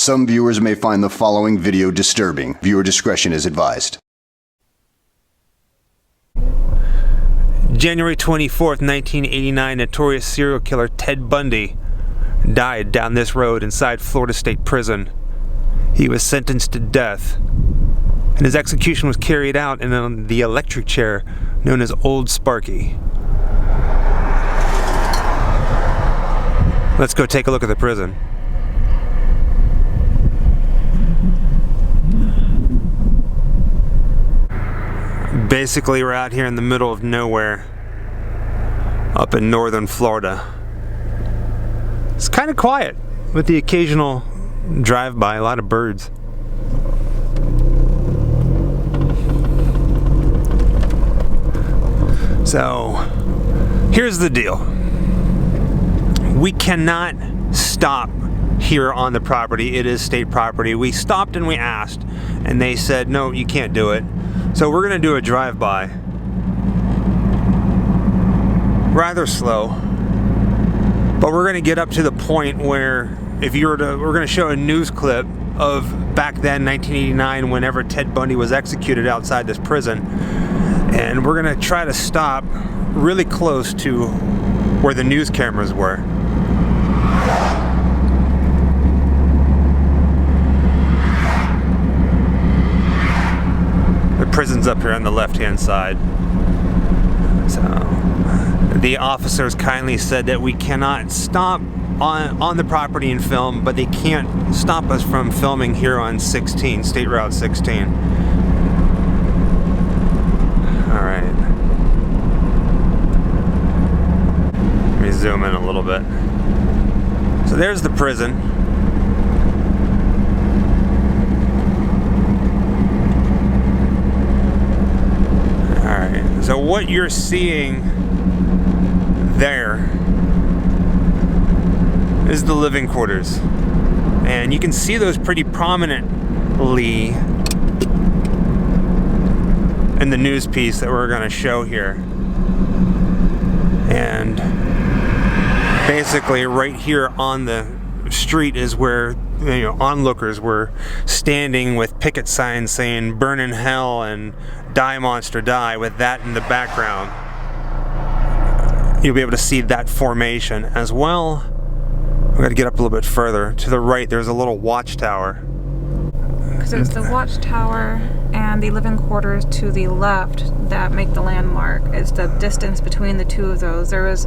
Some viewers may find the following video disturbing. Viewer discretion is advised. January 24th, 1989, notorious serial killer Ted Bundy died down this road inside Florida State Prison. He was sentenced to death, and his execution was carried out in the electric chair known as Old Sparky. Let's go take a look at the prison. Basically, we're out here in the middle of nowhere, up in northern Florida. It's kind of quiet, with the occasional drive-by, a lot of birds. So, here's the deal. We cannot stop here on the property. It is state property. We stopped and we asked, and they said, no, you can't do it. So we're going to do a drive-by. Rather slow. But we're going to get up to the point where if you were to, we're going to show a news clip of back then, 1989, whenever Ted Bundy was executed outside this prison. And we're going to try to stop really close to where the news cameras were. The prison's up here on the left-hand side. So the officers kindly said that we cannot stop on the property and film, but they can't stop us from filming here on 16, State Route 16. All right. Let me zoom in a little bit. So there's the prison. So what you're seeing there is the living quarters. And you can see those pretty prominently in the news piece that we're going to show here. And basically right here on the street is where onlookers were standing with picket signs saying "Burn in Hell" and "Die Monster Die," with that in the background. You'll be able to see that formation as well. We're going to get up a little bit further. To the right, there's a little watchtower. Because it's the watchtower and the living quarters to the left that make the landmark. It's the distance between the two of those. There was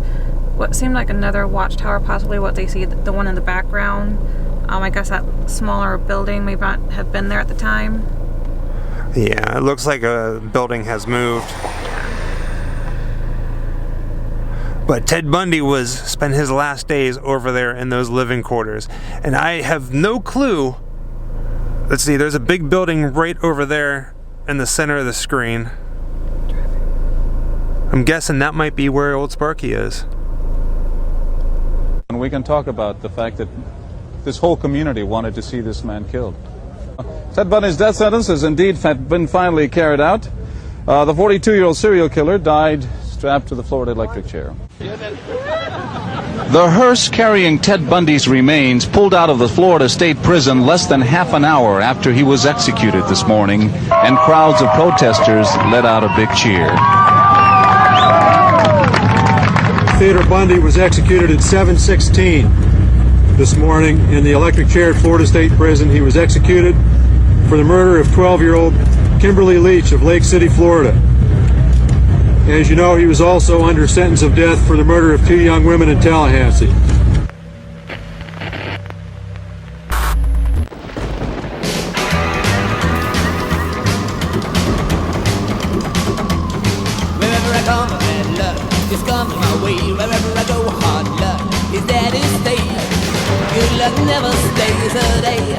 what seemed like another watchtower, possibly what they see, the one in the background. I guess that smaller building may not have been there at the time. Yeah, it looks like a building has moved. But Ted Bundy spent his last days over there in those living quarters. And I have no clue. Let's see, there's a big building right over there in the center of the screen. I'm guessing that might be where Old Sparky is. And we can talk about the fact that this whole community wanted to see this man killed. Ted Bundy's death sentence has indeed been finally carried out. The 42-year-old serial killer died strapped to the Florida electric chair. The hearse carrying Ted Bundy's remains pulled out of the Florida State Prison less than half an hour after he was executed this morning, and crowds of protesters let out a big cheer. Theodore Bundy was executed at 7:16 this morning in the electric chair at Florida State Prison. He was executed for the murder of 12-year-old Kimberly Leach of Lake City, Florida. As you know, he was also under sentence of death for the murder of 2 young women in Tallahassee. Wherever I come, bad luck is coming my way. Wherever I go, hard luck is there to stay. Good luck never stays a day.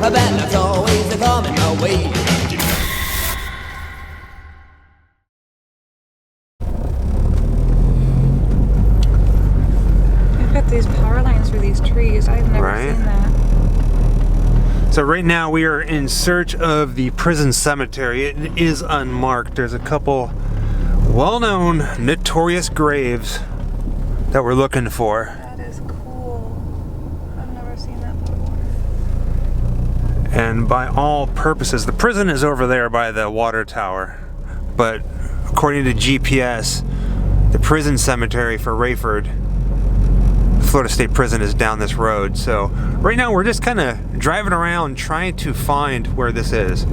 Bad luck's always coming my way. These power lines through these trees. I've never seen that. So right now we are in search of the prison cemetery. It is unmarked. There's a couple well-known, notorious graves that we're looking for. That is cool. I've never seen that before. And by all purposes, the prison is over there by the water tower. But according to GPS, the prison cemetery for Rayford, Florida State Prison, is down this road. So right now we're just kind of driving around trying to find where this is.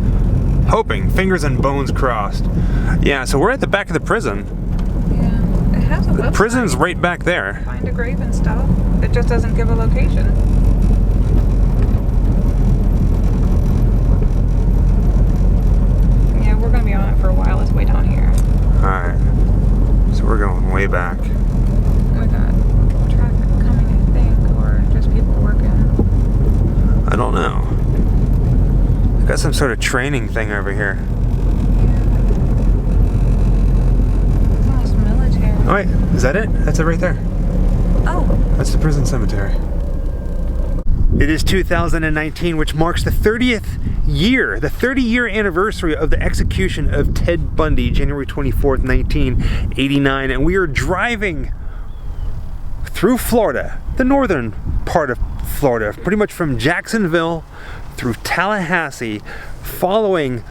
Hoping, fingers and bones crossed. Yeah, so we're at the back of the prison. Yeah, it has a website. The prison's right back there. Find a grave and stuff. It just doesn't give a location. Yeah, we're gonna be on it for a while. It's way down here. Alright. So we're going way back. We got traffic coming, I think, or just people working. I don't know. Got some sort of training thing over here. It's almost military. Oh wait, is that it? That's it right there. Oh. That's the prison cemetery. It is 2019, which marks the 30th year, the 30-year anniversary of the execution of Ted Bundy, January 24th, 1989. And we are driving through Florida, the northern part of Florida, pretty much from Jacksonville through Tallahassee, following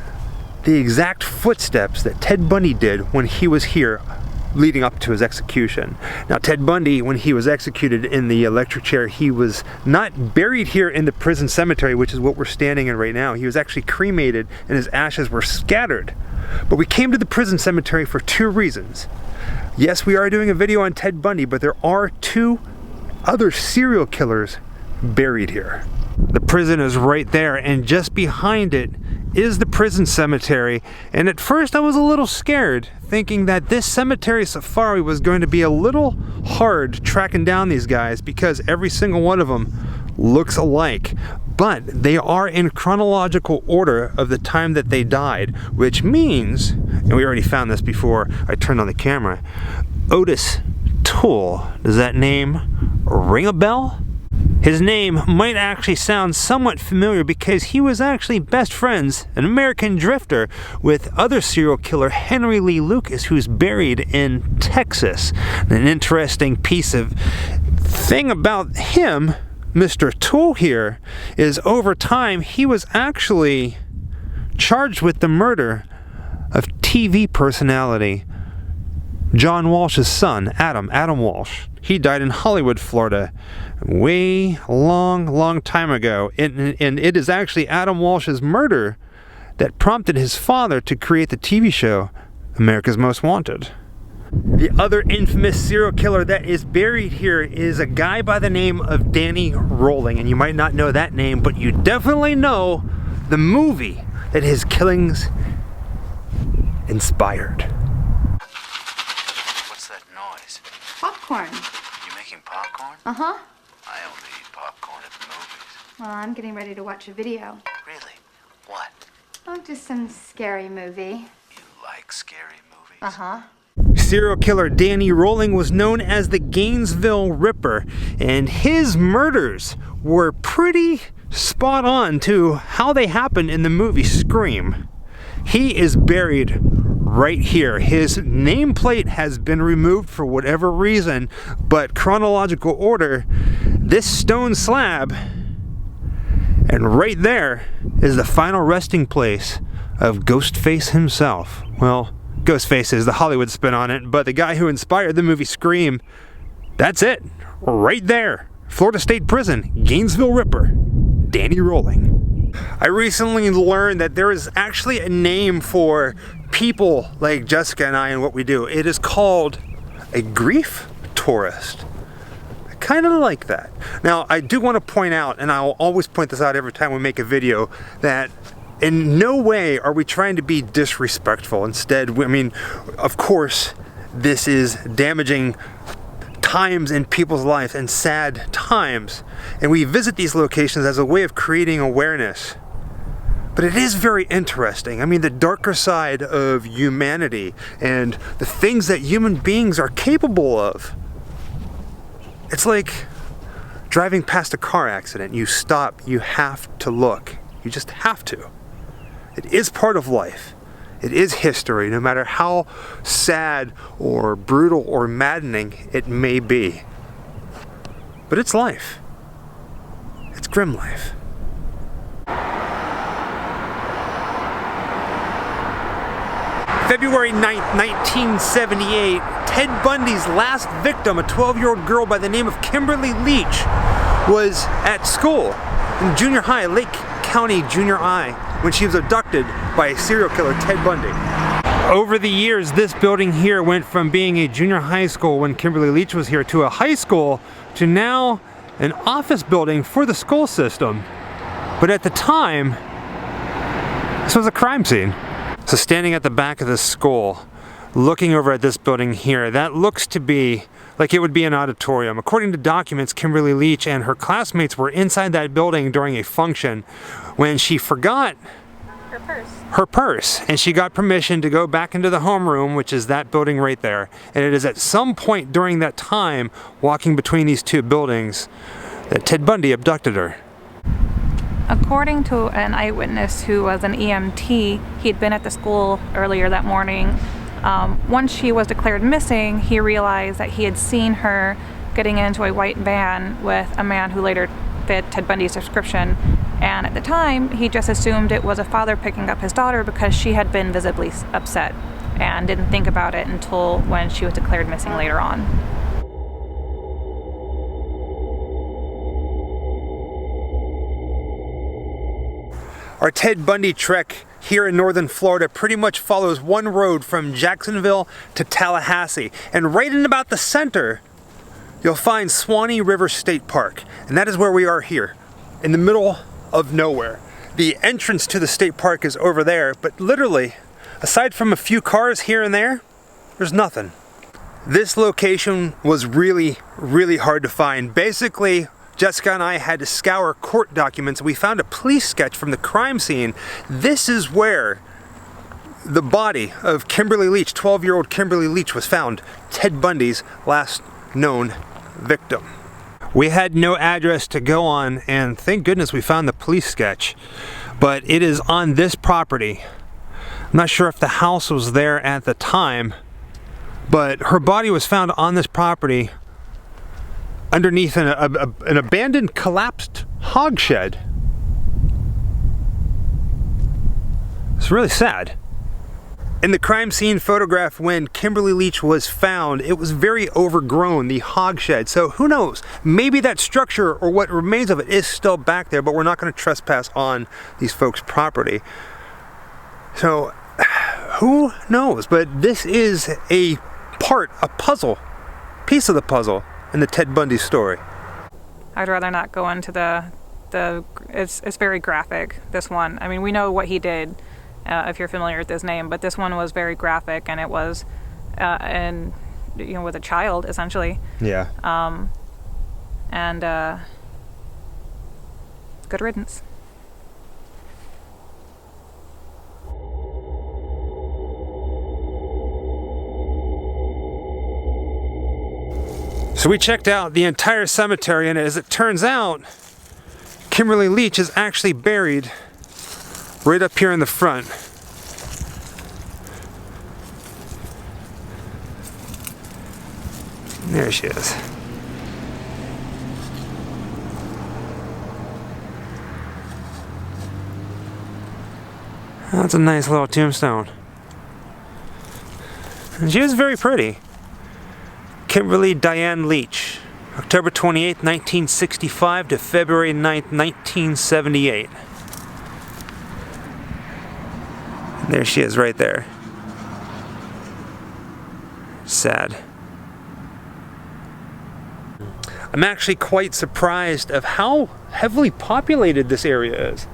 the exact footsteps that Ted Bundy did when he was here leading up to his execution. Now, Ted Bundy, when he was executed in the electric chair, he was not buried here in the prison cemetery, which is what we're standing in right now. He was actually cremated and his ashes were scattered. But we came to the prison cemetery for two reasons. Yes, we are doing a video on Ted Bundy, but there are two other serial killers buried here. The prison is right there, and just behind it is the prison cemetery. And at first I was a little scared, thinking that this cemetery safari was going to be a little hard tracking down these guys because every single one of them looks alike. But they are in chronological order of the time that they died, which means, and we already found this before I turned on the camera, Otis Toole. Does that name ring a bell? His name might actually sound somewhat familiar because he was actually best friends, an American drifter, with other serial killer Henry Lee Lucas, who's buried in Texas. And an interesting piece of thing about him, Mr. Toole here, is over time he was actually charged with the murder of TV personality John Walsh's son, Adam Walsh. He died in Hollywood, Florida, way long time ago. And it is actually Adam Walsh's murder that prompted his father to create the TV show America's Most Wanted. The other infamous serial killer that is buried here is a guy by the name of Danny Rolling. And you might not know that name, but you definitely know the movie that his killings inspired. Popcorn. You making popcorn? Uh-huh. I only eat popcorn at the movies. Well, I'm getting ready to watch a video. Really? What? Oh, just some scary movie. You like scary movies? Uh-huh. Serial killer Danny Rolling was known as the Gainesville Ripper, and his murders were pretty spot on to how they happened in the movie Scream. He is buried right here. His nameplate has been removed for whatever reason, but chronological order, this stone slab, and right there is the final resting place of Ghostface himself. Well, Ghostface is the Hollywood spin on it, but the guy who inspired the movie Scream, that's it, right there. Florida State Prison, Gainesville Ripper, Danny Rolling. I recently learned that there is actually a name for people like Jessica and I and what we do. It is called a grief tourist. I kind of like that. Now, I do want to point out, and I'll always point this out every time we make a video, that in no way are we trying to be disrespectful. Instead, I mean, of course, this is damaging times in people's lives and sad times, and we visit these locations as a way of creating awareness. But it is very interesting. I mean, the darker side of humanity and the things that human beings are capable of. It's like driving past a car accident. You stop, you have to look. You just have to. It is part of life. It is history, no matter how sad or brutal or maddening it may be. But it's life. It's grim life. February 9th, 1978, Ted Bundy's last victim, a 12-year-old girl by the name of Kimberly Leach, was at school in junior high, Lake County Junior High, when she was abducted by serial killer Ted Bundy. Over the years, this building here went from being a junior high school when Kimberly Leach was here to a high school to now an office building for the school system. But at the time, this was a crime scene. So standing at the back of this school, looking over at this building here, that looks to be like it would be an auditorium. According to documents, Kimberly Leach and her classmates were inside that building during a function when she forgot her purse, and she got permission to go back into the homeroom, which is that building right there. And it is at some point during that time, walking between these two buildings, that Ted Bundy abducted her. According to an eyewitness who was an EMT, he'd been at the school earlier that morning. Once she was declared missing, he realized that he had seen her getting into a white van with a man who later fit Ted Bundy's description. And at the time, he just assumed it was a father picking up his daughter because she had been visibly upset and didn't think about it until when she was declared missing later on. Our Ted Bundy trek here in northern Florida pretty much follows one road from Jacksonville to Tallahassee. And right in about the center, you'll find Swanee River State Park. And that is where we are here, in the middle of nowhere. The entrance to the state park is over there, but literally, aside from a few cars here and there, there's nothing. This location was really, really hard to find. Basically, Jessica and I had to scour court documents. We found a police sketch from the crime scene. This is where the body of Kimberly Leach, 12-year-old Kimberly Leach, was found. Ted Bundy's last known victim. We had no address to go on, and thank goodness we found the police sketch. But it is on this property. I'm not sure if the house was there at the time, but her body was found on this property underneath an abandoned, collapsed hog shed. It's really sad. In the crime scene photograph when Kimberly Leach was found, it was very overgrown, the hog shed. So who knows? Maybe that structure or what remains of it is still back there, but we're not going to trespass on these folks' property. So who knows? But this is a piece of the puzzle in the Ted Bundy story. I'd rather not go into it's very graphic, this one. I mean, we know what he did, if you're familiar with his name, but this one was very graphic, and it was, with a child, essentially. Yeah. Good riddance. So we checked out the entire cemetery, and as it turns out, Kimberly Leach is actually buried right up here in the front. There she is. That's a nice little tombstone. And she was very pretty. Kimberly Diane Leach, October 28, 1965 to February 9, 1978. There she is right there. Sad. I'm actually quite surprised of how heavily populated this area is.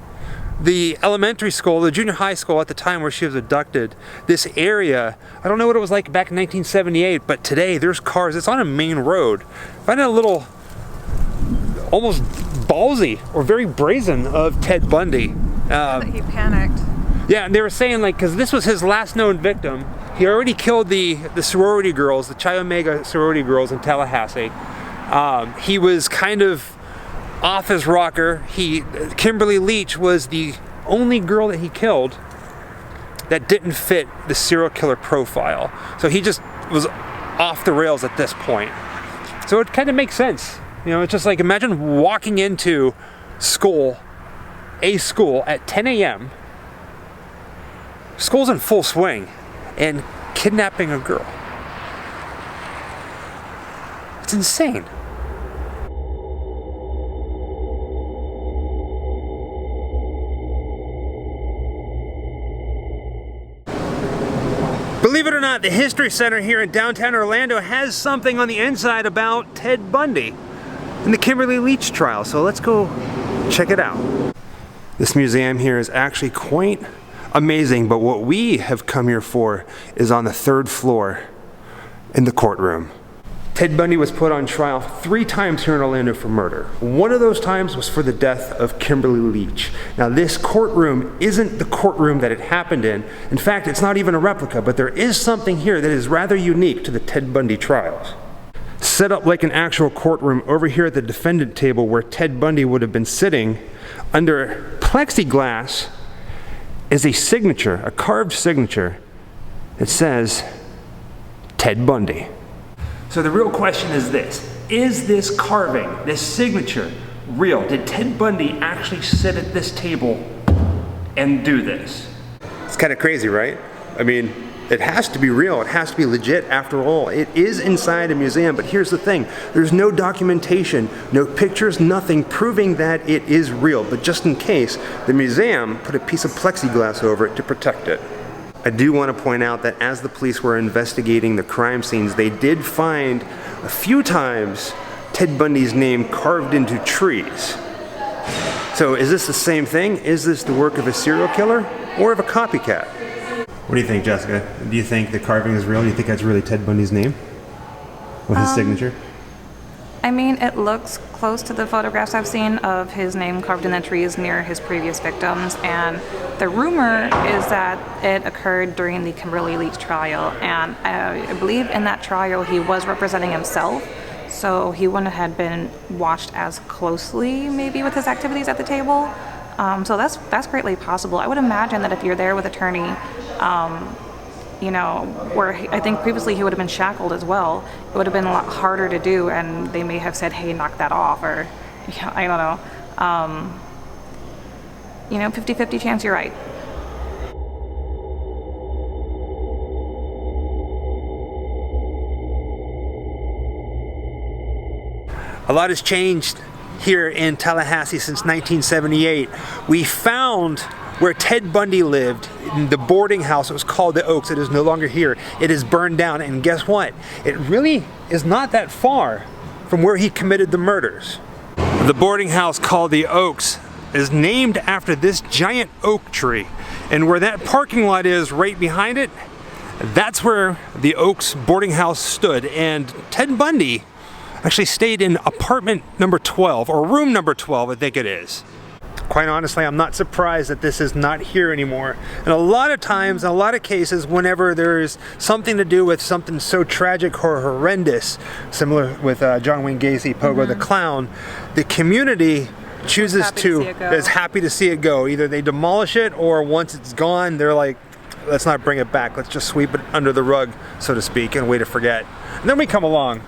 The elementary school, the junior high school at the time where she was abducted, this area, I don't know what it was like back in 1978, but today there's cars. It's on a main road. I find it a little almost ballsy or very brazen of Ted Bundy. He panicked. Yeah, and they were saying, like, because this was his last known victim. He already killed the sorority girls, the Chi Omega Sorority girls in Tallahassee. He was kind of off his rocker. Kimberly Leach was the only girl that he killed that didn't fit the serial killer profile. So he just was off the rails at this point. So it kind of makes sense. You know, it's just like, imagine walking into school at 10 a.m. School's in full swing, and kidnapping a girl. It's insane. Believe it or not, the History Center here in downtown Orlando has something on the inside about Ted Bundy and the Kimberly Leach trial, so let's go check it out. This museum here is actually quite amazing, but what we have come here for is on the 3rd floor in the courtroom. Ted Bundy was put on trial 3 times here in Orlando for murder. One of those times was for the death of Kimberly Leach. Now this courtroom isn't the courtroom that it happened in. In fact, it's not even a replica, but there is something here that is rather unique to the Ted Bundy trials. Set up like an actual courtroom over here at the defendant table where Ted Bundy would have been sitting under plexiglass is a signature, a carved signature that says Ted Bundy. So the real question is this carving, this signature, real? Did Ted Bundy actually sit at this table and do this? It's kind of crazy, right? I mean, it has to be real, it has to be legit after all. It is inside a museum, but here's the thing. There's no documentation, no pictures, nothing proving that it is real. But just in case, the museum put a piece of plexiglass over it to protect it. I do want to point out that as the police were investigating the crime scenes, they did find a few times Ted Bundy's name carved into trees. So is this the same thing? Is this the work of a serial killer or of a copycat? What do you think, Jessica? Do you think the carving is real? Do you think that's really Ted Bundy's name with his signature? I mean, it looks close to the photographs I've seen of his name carved in the trees near his previous victims, and the rumor is that it occurred during the Kimberly Leach trial, and I believe in that trial he was representing himself, so he wouldn't have been watched as closely maybe with his activities at the table. So that's greatly possible. I would imagine that if you're there with attorney, you know, where I think previously he would have been shackled as well, it would have been a lot harder to do, and they may have said, hey, knock that off, or, yeah, I don't know. You know, 50-50 chance you're right. A lot has changed here in Tallahassee since 1978. We found where Ted Bundy lived, in the boarding house. It was called the Oaks. It is no longer here. It is burned down, and guess what? It really is not that far from where he committed the murders. The boarding house called the Oaks is named after this giant oak tree, and where that parking lot is right behind it, that's where the Oaks boarding house stood, and Ted Bundy actually stayed in apartment number 12, or room number 12, I think it is. Quite honestly, I'm not surprised that this is not here anymore. And a lot of times, in a lot of cases, whenever there's something to do with something so tragic or horrendous, similar with John Wayne Gacy, Pogo the Clown, the community chooses is happy to see it go. Either they demolish it, or once it's gone, they're like, let's not bring it back. Let's just sweep it under the rug, so to speak, and a way to forget. And then we come along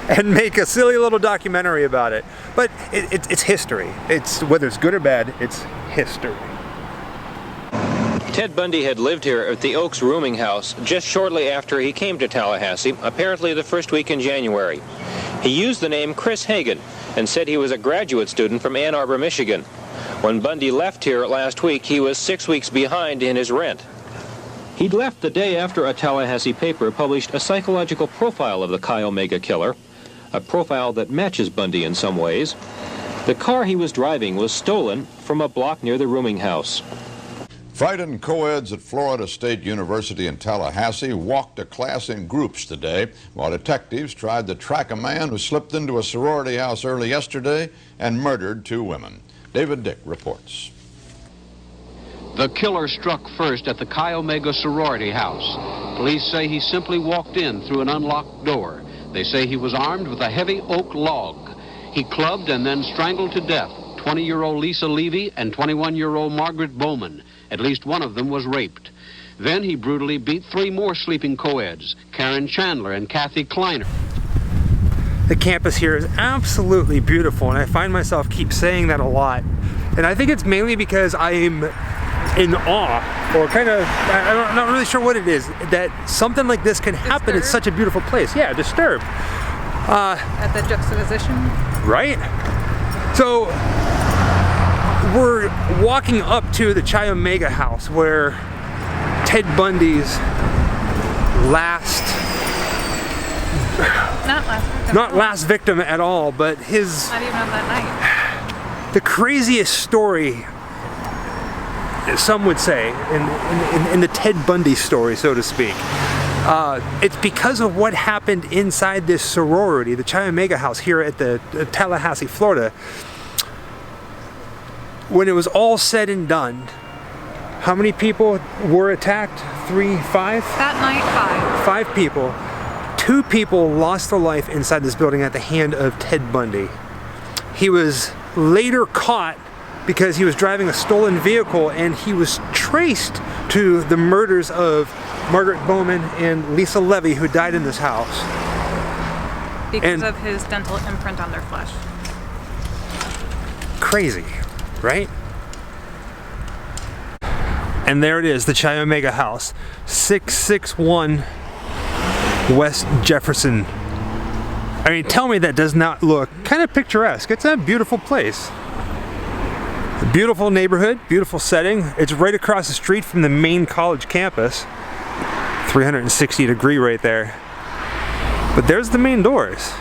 and make a silly little documentary about it. But it's history. It's, whether it's good or bad, it's history. Ted Bundy had lived here at the Oaks rooming house just shortly after he came to Tallahassee, apparently the first week in January. He used the name Chris Hagan and said he was a graduate student from Ann Arbor, Michigan. When Bundy left here last week, he was 6 weeks behind in his rent. He'd left the day after a Tallahassee paper published a psychological profile of the Chi Omega killer, a profile that matches Bundy in some ways. The car he was driving was stolen from a block near the rooming house. Frightened co-eds at Florida State University in Tallahassee walked a class in groups today while detectives tried to track a man who slipped into a sorority house early yesterday and murdered 2 women. David Dick reports. The killer struck first at the Chi Omega Sorority House. Police say he simply walked in through an unlocked door. They say he was armed with a heavy oak log. He clubbed and then strangled to death 20-year-old Lisa Levy and 21-year-old Margaret Bowman. At least one of them was raped. Then he brutally beat 3 more sleeping co-eds, Karen Chandler and Kathy Kleiner. The campus here is absolutely beautiful, and I find myself keep saying that a lot. And I think it's mainly because I'm in awe, or kind of, I'm not really sure what it is, that something like this can happen in such a beautiful place. Yeah, disturbed. At the juxtaposition. Right? So, we're walking up to the Chi Omega house where Ted Bundy's not last victim at all, but his, not even on that night. The craziest story, some would say, in the Ted Bundy story, so to speak. It's because of what happened inside this sorority, the Chi Omega house here at the Tallahassee, Florida. When it was all said and done, how many people were attacked? 3, 5? That night, 5. 5 people. 2 people lost their life inside this building at the hand of Ted Bundy. He was later caught because he was driving a stolen vehicle, and he was traced to the murders of Margaret Bowman and Lisa Levy, who died in this house. Because of his dental imprint on their flesh. Crazy, right? And there it is, the Chi Omega house, 661 West Jefferson. I mean, tell me that does not look kind of picturesque. It's a beautiful place. A beautiful neighborhood, beautiful setting. It's right across the street from the main college campus. 360-degree right there. But there's the main doors.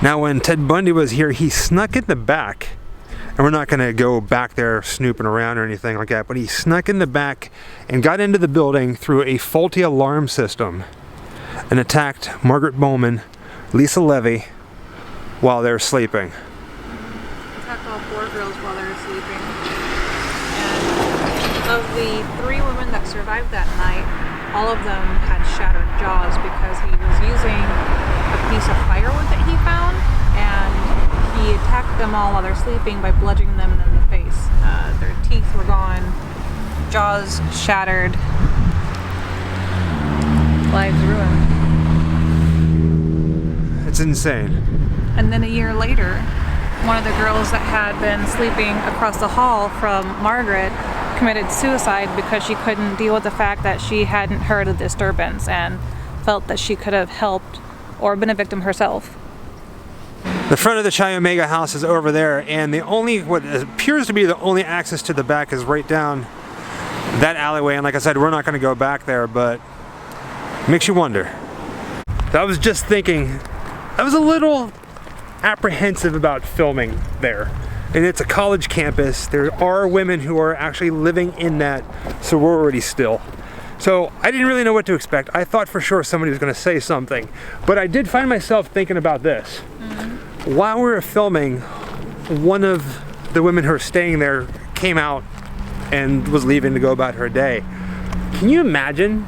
Now, when Ted Bundy was here, he snuck in the back. And we're not going to go back there snooping around or anything like that, but he snuck in the back and got into the building through a faulty alarm system and attacked Margaret Bowman, Lisa Levy, while they were sleeping. Attacked all 4 girls while they were sleeping. And of the 3 women that survived that night, all of them had shattered jaws because he was using a piece of firewood that he found, and he attacked them all while they're sleeping by bludgeoning them in the face. Their teeth were gone, jaws shattered, lives ruined. It's insane. And then a year later, one of the girls that had been sleeping across the hall from Margaret committed suicide because she couldn't deal with the fact that she hadn't heard of the disturbance and felt that she could have helped or been a victim herself. The front of the Chi Omega house is over there, and what appears to be the only access to the back is right down that alleyway. And like I said, we're not going to go back there, but it makes you wonder. So I was just thinking, I was a little apprehensive about filming there. And it's a college campus. There are women who are actually living in that sorority still. So I didn't really know what to expect. I thought for sure somebody was going to say something. But I did find myself thinking about this. While we were filming, one of the women who were staying there came out and was leaving to go about her day. Can you imagine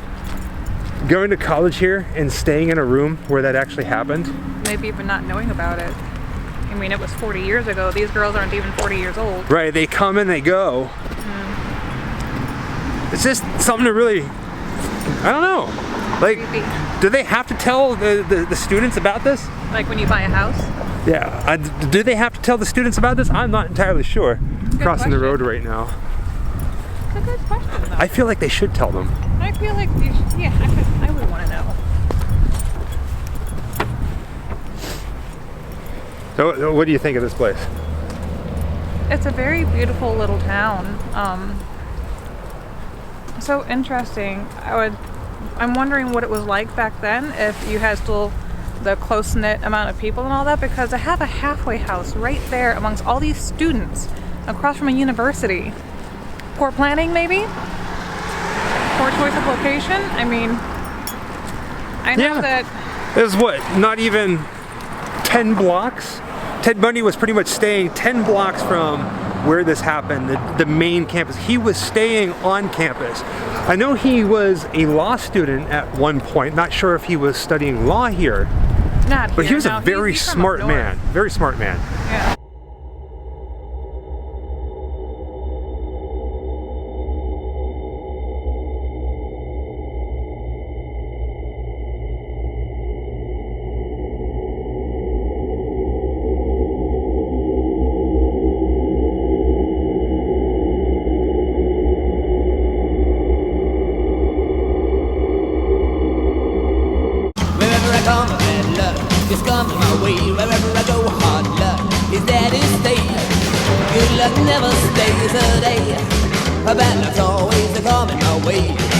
going to college here and staying in a room where that actually happened? Maybe even not knowing about it. I mean, it was 40 years ago. These girls aren't even 40 years old. Right, they come and they go. It's just something to really, I don't know. Like, do they have to tell the students about this? Like when you buy a house? Yeah. Do they have to tell the students about this? I'm not entirely sure. Crossing the road right now. It's a good question, though. I feel like they should tell them. I feel like, yeah, I would want to know. So, what do you think of this place? It's a very beautiful little town. So interesting. I'm wondering what it was like back then, if you had still the close-knit amount of people and all that, because I have a halfway house right there amongst all these students across from a university. Poor planning, maybe? Poor choice of location? I mean, I know that... It was what, not even 10 blocks? Ted Bundy was pretty much staying 10 blocks from where this happened, the main campus. He was staying on campus. I know he was a law student at one point, not sure if he was studying law here. Not here, but he was no, a very smart man, very smart man. Yeah. is coming my way. Wherever I go, hard luck is there to stay. Good luck never stays a day. Bad luck's always coming my way.